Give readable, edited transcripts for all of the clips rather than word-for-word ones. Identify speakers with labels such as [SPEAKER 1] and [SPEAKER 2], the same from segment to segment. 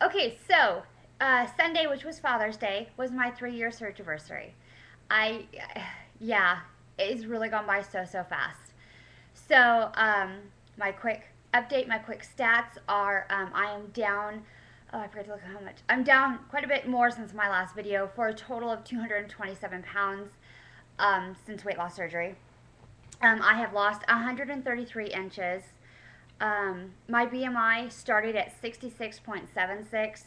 [SPEAKER 1] Okay, so Sunday, which was Father's Day, was my 3-year Surigiversary. I, yeah, it's really gone by so fast. So, my quick update, my quick stats are I am down, oh, I forgot to look at how much. I'm down quite a bit more since my last video for a total of 227 pounds since weight loss surgery. I have lost 133 inches. My BMI started at 66.76,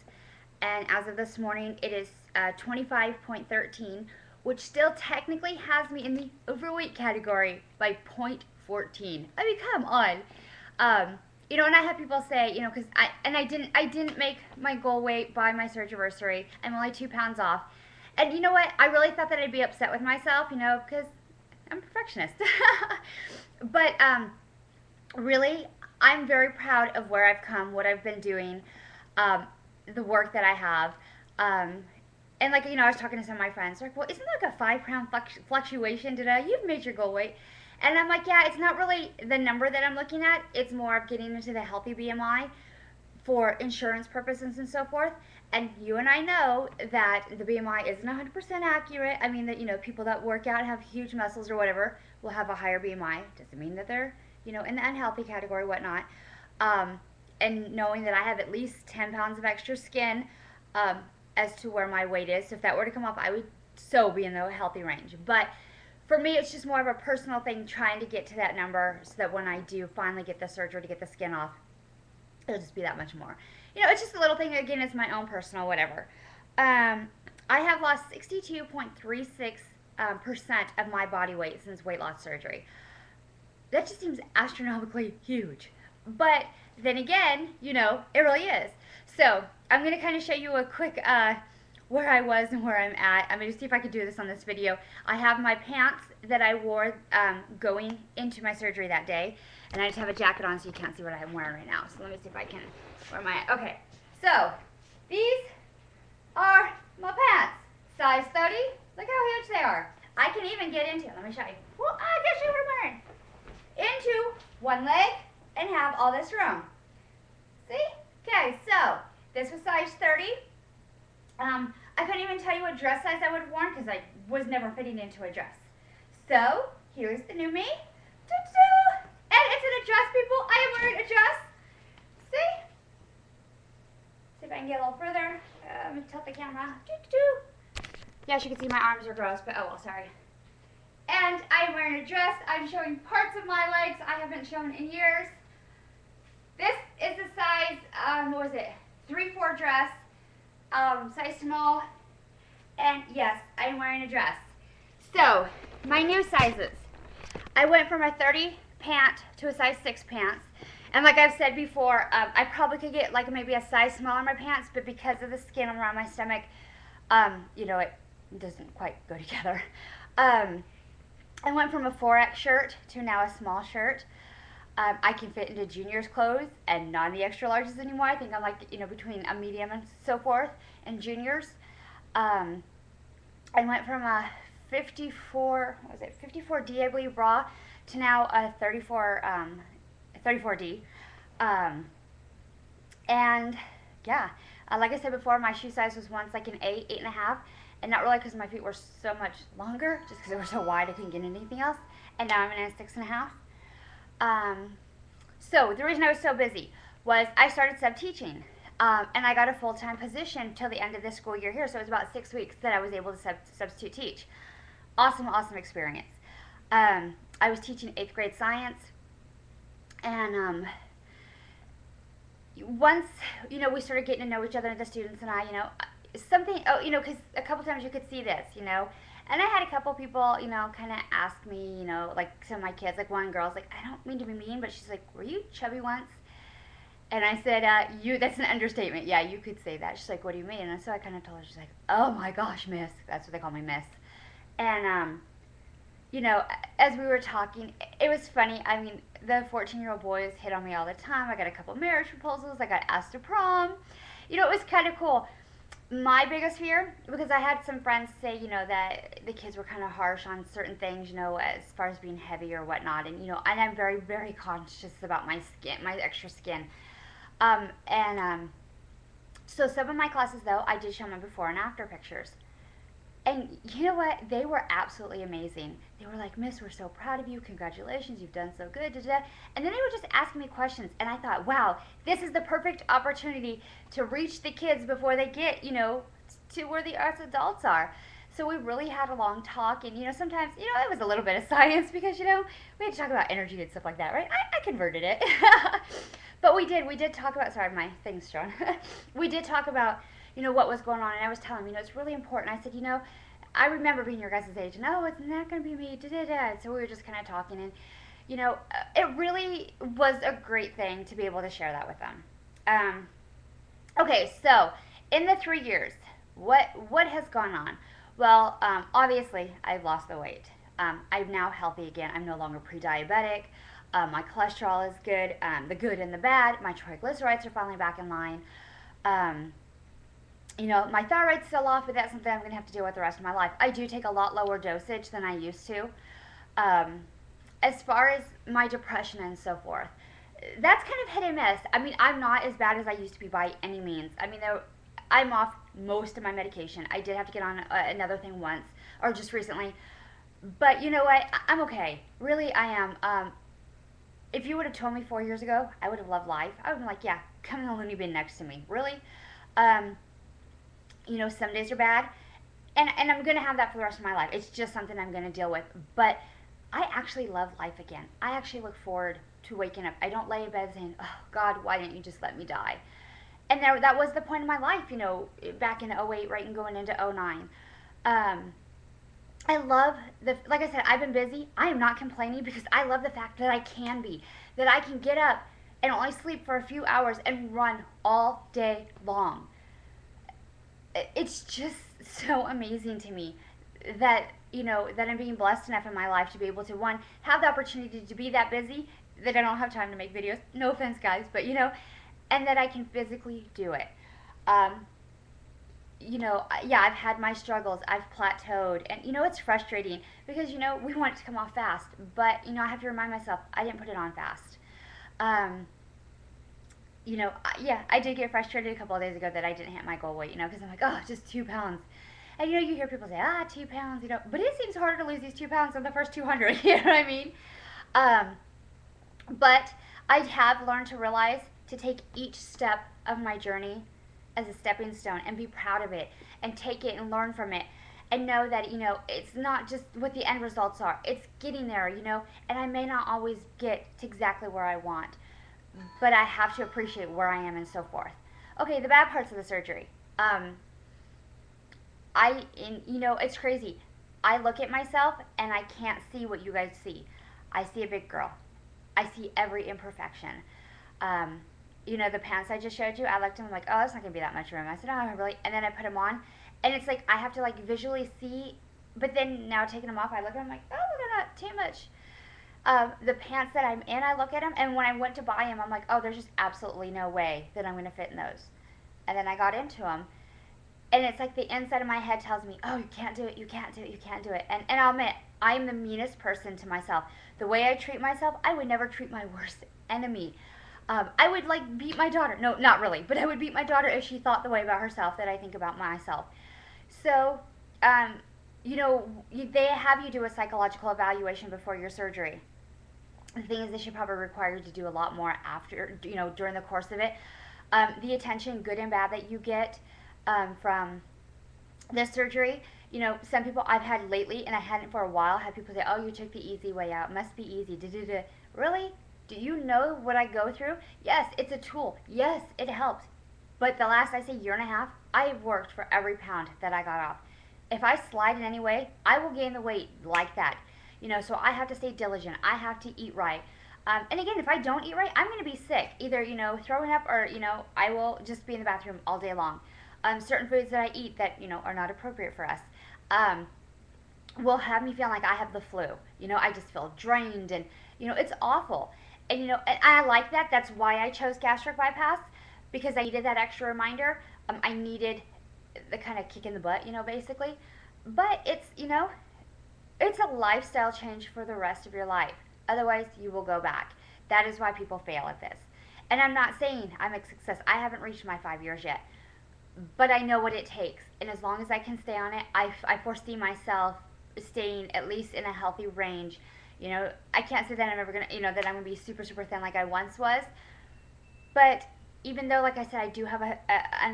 [SPEAKER 1] and as of this morning, it is 25.13, which still technically has me in the overweight category by 0.14. I mean, come on. You know, and I have people say, you know, because I didn't make my goal weight by my Surigiversary. I'm only 2 pounds off, and you know what? I really thought that I'd be upset with myself, you know, because I'm a perfectionist. But really, I'm very proud of where I've come, what I've been doing, the work that I have. And like, you know, I was talking to some of my friends, like, well, isn't that like a 5 pound fluctuation today? You've made your goal weight. And I'm like, yeah, it's not really the number that I'm looking at. It's more of getting into the healthy BMI for insurance purposes and so forth. And you and I know that the BMI isn't 100% accurate. I mean, that, you know, people that work out have huge muscles or whatever will have a higher BMI. Doesn't mean that they're, you know, in the unhealthy category, whatnot. And knowing that I have at least 10 pounds of extra skin as to where my weight is. So if that were to come off, I would so be in the healthy range. But for me, it's just more of a personal thing trying to get to that number so that when I do finally get the surgery to get the skin off, it'll just be that much more. You know, it's just a little thing. Again, it's my own personal whatever. I have lost 62.36% of my body weight since weight loss surgery. That just seems astronomically huge. But then again, you know, it really is. So I'm going to kind of show you a quick where I was and where I'm at. I'm going to see if I could do this on this video. I have my pants that I wore going into my surgery that day. And I just have a jacket on so you can't see what I'm wearing right now. So let me see if I can, where am I? Okay, so these are my pants. Size 30. Look how huge they are. I can even get into, let me show you. Well, I can show you what I'm wearing. Into one leg and have all this room. See? Okay, so this was size 30. I couldn't even tell you what dress size I would have worn because I was never fitting into a dress. So here's the new me. Doo-doo. And it's in a dress, people. I am wearing a dress. See? See if I can get a little further. Let me tilt the camera. Doo-doo. Yes, you can see my arms are gross, but oh well, sorry. And I'm wearing a dress. I'm showing parts of my legs I haven't shown in years. This is a size, what was it, 3/4 dress, size small, and yes, I'm wearing a dress. So, my new sizes. I went from a 30 pant to a size 6 pants, and like I've said before, I probably could get like maybe a size smaller in my pants, but because of the skin around my stomach, you know, it doesn't quite go together. I went from a 4X shirt to now a small shirt. I can fit into juniors clothes and not in the extra larges anymore. I think I'm like, you know, between a medium and so forth and juniors. I went from a 54, what was it, 54D, I believe, bra to now a 34D. And yeah, like I said before, my shoe size was once like an 8, 8.5. And not really because my feet were so much longer, just because they were so wide I couldn't get anything else. And now I'm in a 6.5. So the reason I was so busy was I started sub-teaching. And I got a full-time position till the end of this school year here. So it was about 6 weeks that I was able to substitute teach. Awesome, awesome experience. I was teaching 8th grade science. And once, you know, we started getting to know each other, the students and I, you know, something, oh, you know, because a couple times you could see this, you know, and I had a couple people, you know, kind of ask me, you know, like some of my kids, like one girl's like, I don't mean to be mean, but she's like, were you chubby once? And I said, that's an understatement. Yeah, you could say that. She's like, what do you mean? And so I kind of told her, she's like, oh my gosh, miss. That's what they call me, miss. And, you know, as we were talking, it was funny. I mean, the 14-year-old boys hit on me all the time. I got a couple marriage proposals. I got asked to prom. You know, it was kind of cool. My biggest fear, because I had some friends say, you know, that the kids were kind of harsh on certain things, you know, as far as being heavy or whatnot. And, you know, and I'm very, very conscious about my skin, my extra skin. So some of my classes, though, I did show my before and after pictures. And you know what? They were absolutely amazing. They were like, Miss, we're so proud of you. Congratulations. You've done so good. Da, da, da. And then they were just asking me questions. And I thought, wow, this is the perfect opportunity to reach the kids before they get, to where the us adults are. So we really had a long talk. And, sometimes, it was a little bit of science because, we had to talk about energy and stuff like that, right? I converted it. But we did talk about, sorry, my thing's shown. We did talk about, what was going on. And I was telling him, it's really important. I said, I remember being your guys' age, and oh, it's not going to be me, da da da. So we were just kind of talking, and it really was a great thing to be able to share that with them. Okay, so in the 3 years, what has gone on? Well, obviously, I've lost the weight. I'm now healthy again. I'm no longer pre-diabetic. My cholesterol is good, the good and the bad. My triglycerides are finally back in line. Um, my thyroid's still off, but that's something I'm going to have to deal with the rest of my life. I do take a lot lower dosage than I used to. Um, as far as my depression and so forth, that's kind of hit and miss. I mean, I'm not as bad as I used to be by any means. I mean, I'm off most of my medication. I did have to get on another thing once, or just recently. But you know what? I'm okay. Really, I am. If you would have told me 4 years ago, I would have loved life. I would have been like, yeah, come in the loony bin next to me. Really? Um, some days are bad, and I'm going to have that for the rest of my life. It's just something I'm going to deal with. But I actually love life again. I actually look forward to waking up. I don't lay in bed saying, oh, God, why didn't you just let me die? And that was the point of my life, back in '08, right, and going into '09. Um, I love like I said, I've been busy. I am not complaining because I love the fact that I can be, that I can get up and only sleep for a few hours and run all day long. It's just so amazing to me that that I'm being blessed enough in my life to be able to, one, have the opportunity to be that busy that I don't have time to make videos. No offense, guys, but and that I can physically do it. Um, yeah, I've had my struggles. I've plateaued, and it's frustrating because we want it to come off fast, but I have to remind myself I didn't put it on fast. Um, yeah, I did get frustrated a couple of days ago that I didn't hit my goal weight, because I'm like, oh, just 2 pounds. And you hear people say, 2 pounds, but it seems harder to lose these 2 pounds than the first 200, you know what I mean? Um, but I have learned to realize to take each step of my journey as a stepping stone and be proud of it and take it and learn from it and know that, it's not just what the end results are. It's getting there, and I may not always get to exactly where I want, but I have to appreciate where I am and so forth. Okay, the bad parts of the surgery. It's crazy. I look at myself and I can't see what you guys see. I see a big girl. I see every imperfection. Um, the pants I just showed you, I looked at them like, oh, that's not going to be that much room. I said, oh, really? And then I put them on, and it's like I have to like visually see, but then now taking them off, I look at them like, oh, they're not too much. The pants that I'm in, I look at them, and when I went to buy them, I'm like, oh, there's just absolutely no way that I'm going to fit in those. And then I got into them, and it's like the inside of my head tells me, oh, you can't do it, you can't do it, you can't do it. And I'll admit, I am the meanest person to myself. The way I treat myself, I would never treat my worst enemy. I would like beat my daughter. No, not really, but I would beat my daughter if she thought the way about herself that I think about myself. So, um, they have you do a psychological evaluation before your surgery. The thing is, they should probably require you to do a lot more after, during the course of it. The attention, good and bad, that you get from this surgery. Some people I've had lately, and I hadn't for a while, had people say, oh, you took the easy way out. Must be easy. Da-da-da. Really? Do you know what I go through? Yes, it's a tool. Yes, it helps. But the last, I say, year and a half, I have worked for every pound that I got off. If I slide in any way, I will gain the weight like that. So I have to stay diligent. I have to eat right. And again, if I don't eat right, I'm going to be sick. Either, throwing up or, I will just be in the bathroom all day long. Certain foods that I eat that, are not appropriate for us, will have me feel like I have the flu. I just feel drained and, it's awful. And, and I like that. That's why I chose gastric bypass, because I needed that extra reminder. I needed the kind of kick in the butt, basically. But it's a lifestyle change for the rest of your life. Otherwise, you will go back. That is why people fail at this. And I'm not saying I'm a success. I haven't reached my 5 years yet. but I know what it takes. And as long as I can stay on it, I foresee myself staying at least in a healthy range. You know, I can't say that I'm ever gonna, that I'm gonna be super, super thin like I once was. But even though, like I said, I do have a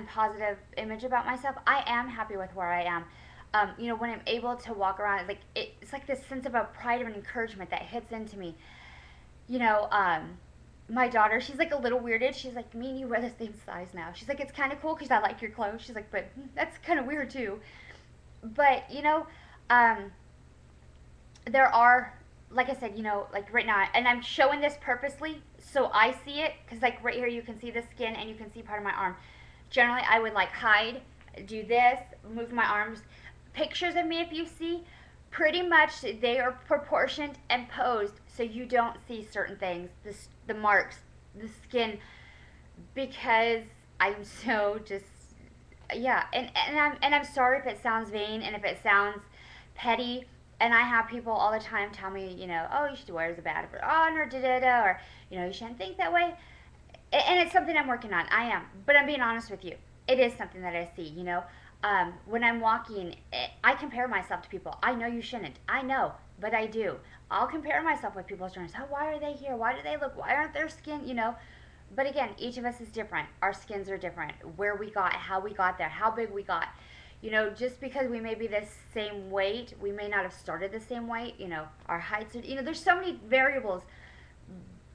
[SPEAKER 1] positive image about myself, I am happy with where I am. When I'm able to walk around, like it's like this sense of a pride and encouragement that hits into me. You know, my daughter, she's like a little weirded. She's like, me and you wear the same size now. She's like, it's kind of cool because I like your clothes. She's like, but that's kind of weird too. But um, there are, like I said, like right now, and I'm showing this purposely so I see it because like right here you can see the skin and you can see part of my arm. Generally, I would like hide, do this, move my arms. Pictures of me, if you see, pretty much they are proportioned and posed so you don't see certain things, the marks, the skin, because I'm so just yeah, and I'm sorry if it sounds vain and if it sounds petty. And I have people all the time tell me, oh, you should wear it as a badge of honor, da da da, or you shouldn't think that way. And it's something I'm working on. I am, but I'm being honest with you. It is something that I see. When I'm walking, I compare myself to people. I know you shouldn't. I know, but I do. I'll compare myself with people's journeys. Oh, why are they here? Why do they look? Why aren't their skin? But again, each of us is different. Our skins are different. Where we got, how we got there, how big we got. Just because we may be the same weight, we may not have started the same weight. Our heights are, there's so many variables.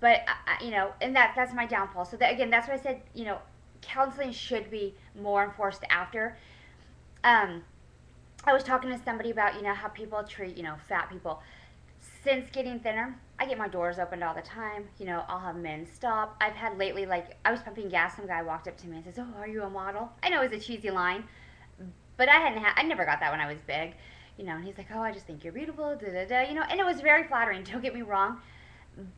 [SPEAKER 1] But, and that's my downfall. So that, again, that's why I said, counseling should be more enforced after. I was talking to somebody about, how people treat, fat people. Since getting thinner, I get my doors opened all the time. I'll have men stop. I've had lately, like, I was pumping gas. Some guy walked up to me and says, "Oh, are you a model?" I know it's a cheesy line, but I never got that when I was big. And he's like, "Oh, I just think you're beautiful, da da da." And it was very flattering. Don't get me wrong,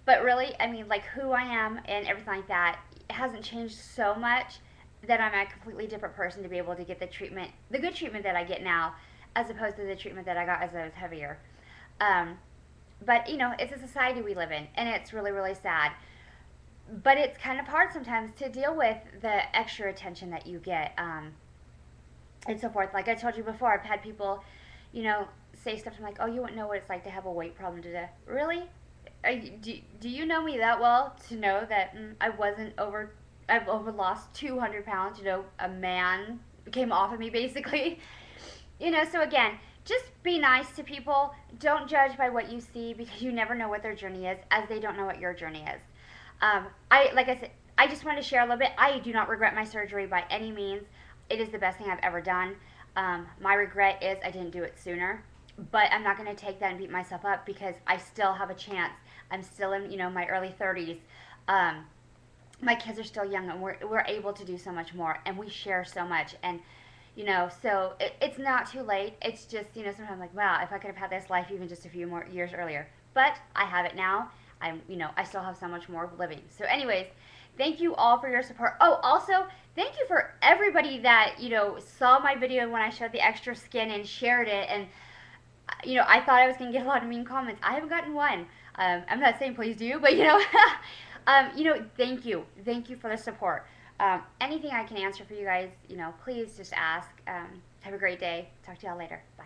[SPEAKER 1] but really, I mean, like who I am and everything like that hasn't changed so much that I'm a completely different person to be able to get the good treatment that I get now, as opposed to the treatment that I got as I was heavier. Um, but it's a society we live in, and it's really, really sad. But it's kind of hard sometimes to deal with the extra attention that you get, and so forth. Like I told you before, I've had people, you know, say stuff to me like, "Oh, you wouldn't know what it's like to have a weight problem today." Really? Do you know me that well to know that I wasn't over? I've over lost 200 pounds. A man came off of me basically. So again, just be nice to people. Don't judge by what you see because you never know what their journey is, as they don't know what your journey is. Like I said, I just wanted to share a little bit. I do not regret my surgery by any means. It is the best thing I've ever done. My regret is I didn't do it sooner, but I'm not going to take that and beat myself up because I still have a chance. I'm still in, my early 30s. My kids are still young, and we're able to do so much more, and we share so much. And so it's not too late. It's just, sometimes I'm like, wow, if I could have had this life even just a few more years earlier. But I have it now. I still have so much more living. So anyways, thank you all for your support. Oh, also, thank you for everybody that, saw my video when I showed the extra skin and shared it. And, I thought I was going to get a lot of mean comments. I haven't gotten one. I'm not saying please do, but, thank you. Thank you for the support. Anything I can answer for you guys, please just ask. Have a great day. Talk to y'all later. Bye.